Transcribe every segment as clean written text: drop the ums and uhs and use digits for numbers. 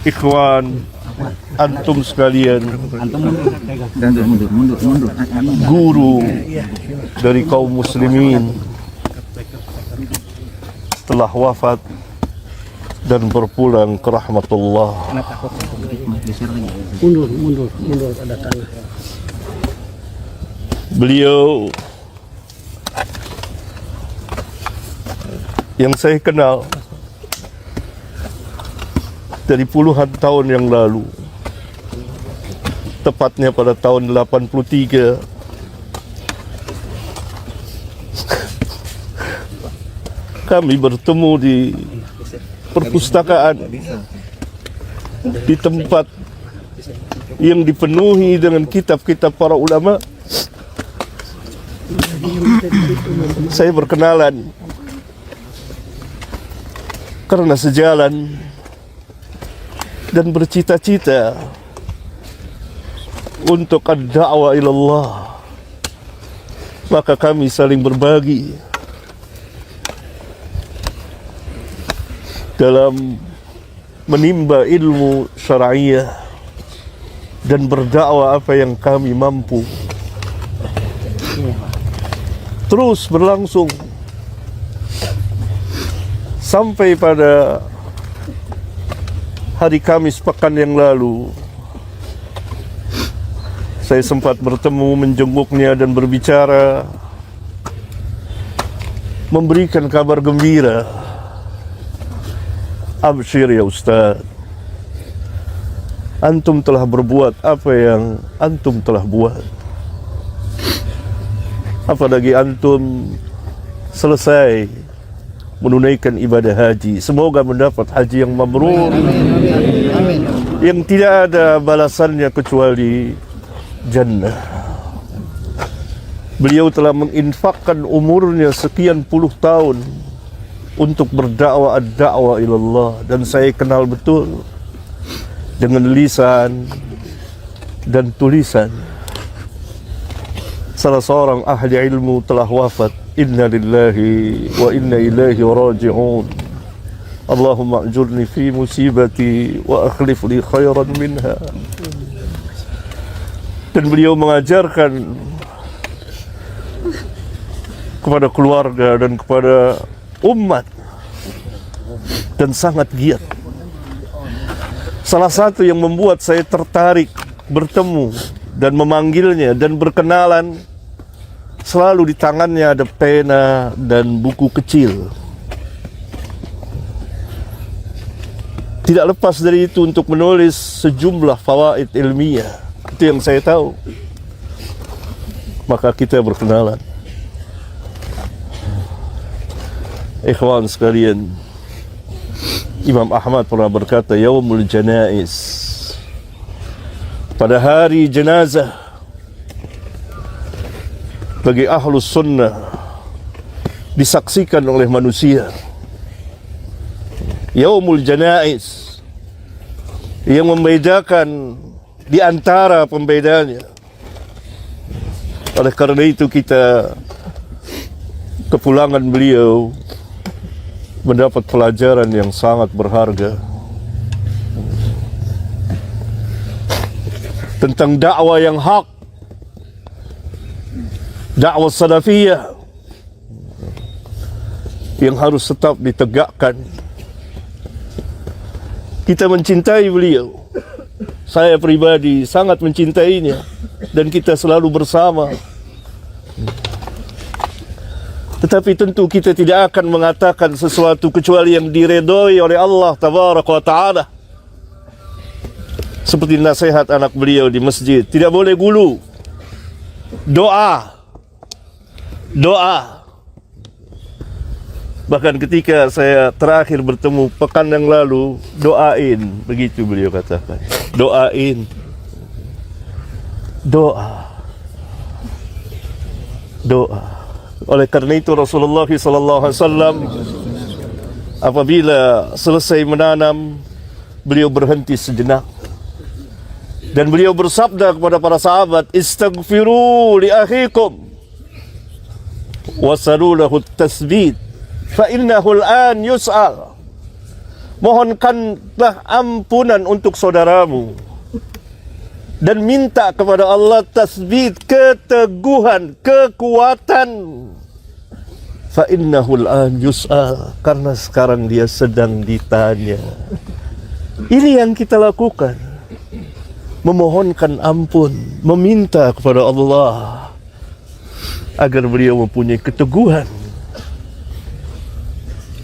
ikhwan, antum sekalian, mundur. guru dari kaum muslimin telah wafat dan berpulang ke rahmatullah. Mundur ada tanah. Beliau yang saya kenal dari puluhan tahun yang lalu, tepatnya pada tahun 83, kami bertemu di perpustakaan, di tempat yang dipenuhi dengan kitab-kitab para ulama. Saya berkenalan karena sejalan dan bercita-cita untuk ad-da'wah ilallah, maka kami saling berbagi dalam menimba ilmu syar'iyah dan berdakwah apa yang kami mampu. Terus berlangsung sampai pada hari Kamis pekan yang lalu. Saya sempat bertemu, menjenguknya dan berbicara, memberikan kabar gembira. Absyir ya Ustaz, antum telah berbuat apa yang antum telah buat. Apalagi antum selesai menunaikan ibadah haji. Semoga mendapat haji yang mabrur, yang tidak ada balasannya kecuali jannah. Beliau telah menginfakkan umurnya sekian puluh tahun untuk berdakwah ad-da'wah ilallah, dan saya kenal betul dengan lisan dan tulisan. Salah seorang ahli ilmu telah wafat. Inna lillahi wa inna ilaihi raji'un. Allahumma ajurni fi musibati wa akhlif li khairan minha. Dan beliau mengajarkan kepada keluarga dan kepada umat, dan sangat giat. Salah satu yang membuat saya tertarik bertemu dan memanggilnya dan berkenalan, selalu di tangannya ada pena dan buku kecil. Tidak lepas dari itu untuk menulis sejumlah fawaid ilmiah. Itu yang saya tahu. Maka kita berkenalan. Ikhwan sekalian, Imam Ahmad pernah berkata, Yaumul Janaiz, pada hari jenazah bagi ahlus sunnah disaksikan oleh manusia. Yaumul Janaiz yang membedakan di antara pembedanya. Oleh karena itu kita kepulangan beliau mendapat pelajaran yang sangat berharga tentang dakwah yang hak, dakwah salafiyah yang harus tetap ditegakkan. Kita mencintai beliau, saya pribadi sangat mencintainya, dan kita selalu bersama. Tetapi tentu kita tidak akan mengatakan sesuatu kecuali yang diredoi oleh Allah Tabaraka wa Ta'ala. Seperti nasihat anak beliau di masjid, tidak boleh gulu. Doa. Bahkan ketika saya terakhir bertemu pekan yang lalu, doain, begitu beliau katakan. Doain. Doa. Oleh karena itu Rasulullah SAW apabila selesai menanam, beliau berhenti sejenak dan beliau bersabda kepada para sahabat, istaghfiru li akhikum wasalu lahu at-tasbit fa innahu al-an yus'al. Mohonkanlah ampunan untuk saudaramu. Dan minta kepada Allah tasbih, keteguhan, kekuatan. Fa innahu al-an yus'al, karena sekarang dia sedang ditanya. Ini yang kita lakukan. Memohonkan ampun, meminta kepada Allah agar beliau mempunyai keteguhan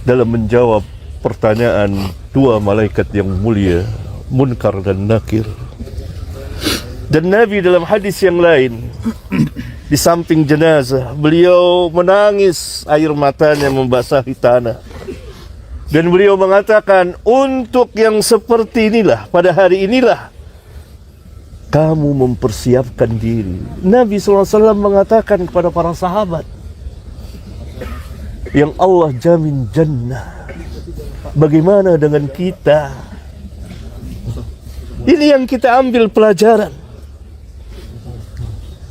dalam menjawab pertanyaan dua malaikat yang mulia, Munkar dan Nakir. Dan Nabi dalam hadis yang lain, di samping jenazah, beliau menangis, air matanya membasahi tanah. Dan beliau mengatakan, untuk yang seperti inilah, pada hari inilah kamu mempersiapkan diri. Nabi SAW mengatakan kepada para sahabat, yang Allah jamin jannah, bagaimana dengan kita? Ini yang kita ambil pelajaran.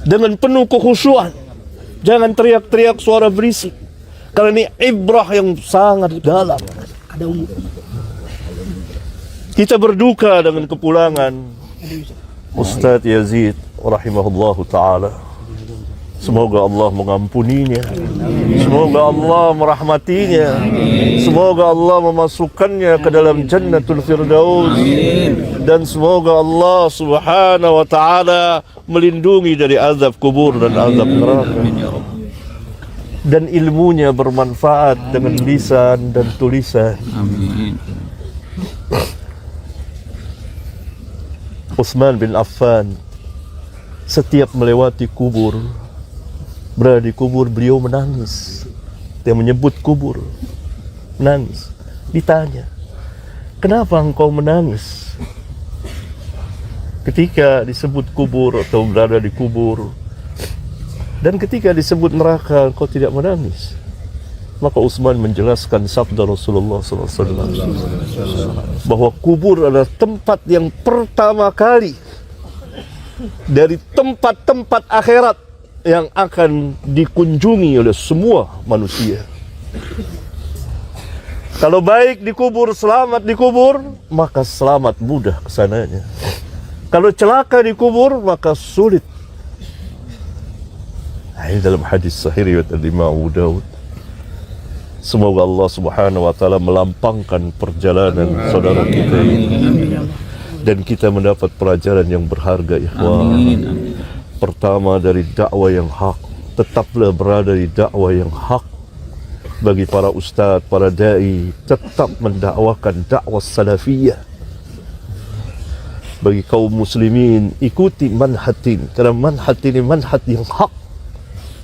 Dengan penuh kekhusyuan. Jangan teriak-teriak suara berisik. Karena ini ibrah yang sangat dalam. Kita berduka dengan kepulangan Ustadz Yazid rahimahullahu ta'ala. Semoga Allah mengampuninya, semoga Allah merahmatinya, semoga Allah memasukkannya ke dalam Jannatul Firdaus, dan semoga Allah subhanahu wa ta'ala melindungi dari azab kubur dan azab neraka, dan ilmunya bermanfaat dengan lisan dan tulisan. Amin. Utsman bin Affan setiap melewati kubur, berada di kubur, beliau menangis. Dia menyebut kubur, menangis. Ditanya, kenapa engkau menangis ketika disebut kubur atau berada di kubur, dan ketika disebut neraka engkau tidak menangis? Maka Utsman menjelaskan sabda Rasulullah SAW bahwa kubur adalah tempat yang pertama kali dari tempat-tempat akhirat yang akan dikunjungi oleh semua manusia. Kalau baik di kubur, selamat di kubur, maka selamat mudah kesananya. Kalau celaka di kubur, maka sulit. Ini dalam hadis sahih riwayat Imam Abu Daud. Semoga Allah subhanahu wa ta'ala melampangkan perjalanan saudara kita ini, dan kita mendapat pelajaran yang berharga, ikhwan. Pertama, dari dakwah yang hak. Tetaplah berada di dakwah yang hak. Bagi para ustadz, para da'i, tetap mendakwakan dakwah salafiyah. Bagi kaum muslimin, ikuti manhatin, karena manhat ini manhat yang hak,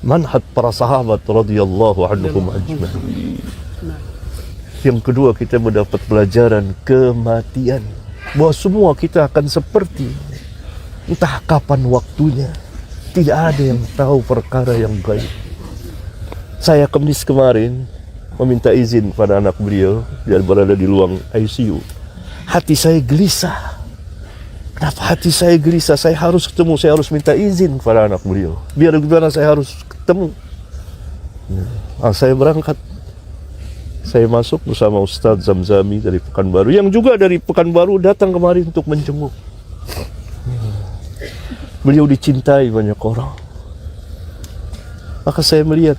manhat para sahabat radhiyallahu anhum ajma'in. Yang kedua, kita mendapat pelajaran kematian, bahwa semua kita akan seperti, entah kapan waktunya. Tidak ada yang tahu perkara yang gaib. Saya Kamis kemarin meminta izin pada anak beliau, dia berada di ruang ICU. Hati saya gelisah. Kenapa hati saya gelisah? Saya harus ketemu, saya harus minta izin pada anak beliau. Biar gimana saya harus ketemu. Saya berangkat. Saya masuk bersama Ustadz Zamzami dari Pekanbaru, yang juga dari Pekanbaru datang kemari untuk menjenguk. Beliau dicintai banyak orang. Maka saya melihat,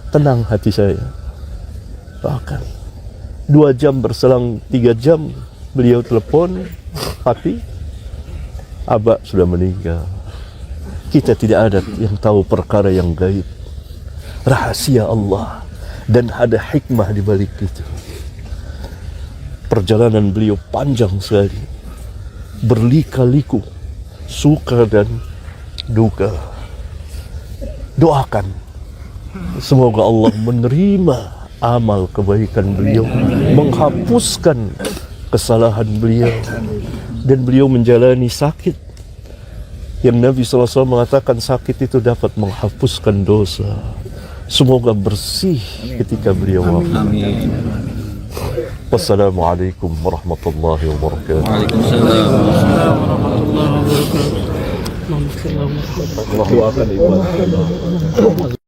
tenang hati saya. Bahkan 2 jam berselang 3 jam, beliau telepon, Papi, Abah sudah meninggal. Kita tidak ada yang tahu perkara yang gaib. Rahasia Allah, dan ada hikmah di balik itu. Perjalanan beliau panjang sekali, berlika-liku, suka dan duka. Doakan semoga Allah menerima amal kebaikan beliau, menghapuskan kesalahan beliau, dan beliau menjalani sakit yang Nabi SAW mengatakan sakit itu dapat menghapuskan dosa. Semoga bersih ketika beliau wafat. Wassalamualaikum warahmatullahi wabarakatuh. Waalaikumsalam warahmatullahi wabarakatuh. Allah akan ibadah.